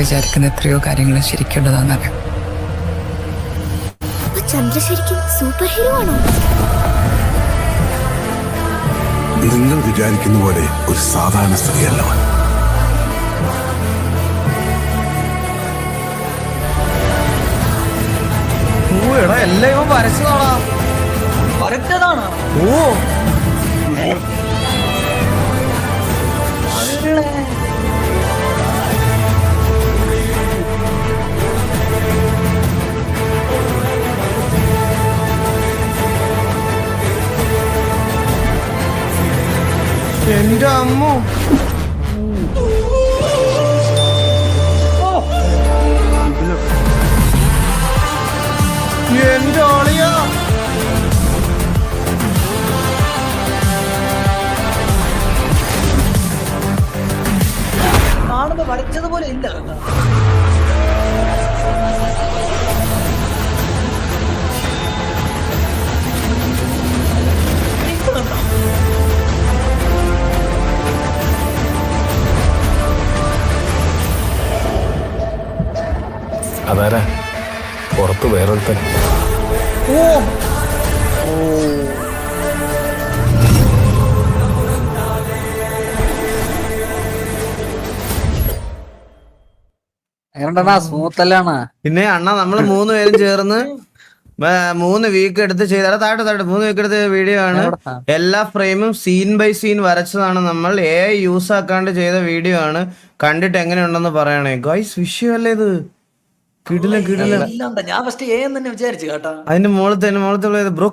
വിചാരിക്കുന്ന എത്രയോ കാര്യങ്ങൾ ശരിക്കുള്ളതാണെന്നറിയാം. ചന്ദ്ര ശരിക്കും സൂപ്പർ ഹീറോ ആണോ? നിങ്ങൾ വിചാരിക്കുന്ന പോലെ ഒരു സാധാരണ സ്ത്രീയല്ല. എല്ലാം ഇവൻ വരച്ചതാണോ? വരച്ചതാണോ? ഓ എന്റെ അമ്മ, എന്റെ ആളിയാ. കാണുമ്പോ വരച്ചതുപോലെ ഇല്ല കേട്ടോ. അതാരാ പുറത്ത് വേറൊരുത്തൻ? ഓ എങ്ങനെയുണ്ടാ? സ്മൂത്ത് അല്ലാണ്. പിന്നെ അണ്ണാ നമ്മള് 3 പേരും ചേർന്ന് 3 വീക്ക് എടുത്ത് ചെയ്ത താഴെ 3 വീക്ക് എടുത്ത വീഡിയോ ആണ്. എല്ലാ ഫ്രെയിമും സീൻ ബൈ സീൻ വരച്ചതാണ്. നമ്മൾ യൂസ് ആക്കാണ്ട് ചെയ്ത വീഡിയോ ആണ്. കണ്ടിട്ട് എങ്ങനെയുണ്ടെന്ന് പറയണേ ഗൈസ്. വിഷയമല്ലേ ഇത്? കിടില ഞാൻ ഫസ്റ്റ് എന്ന് തന്നെ വിചാരിച്ചു കേട്ടോ. അതിന്റെ മുകളിൽ ബ്രോ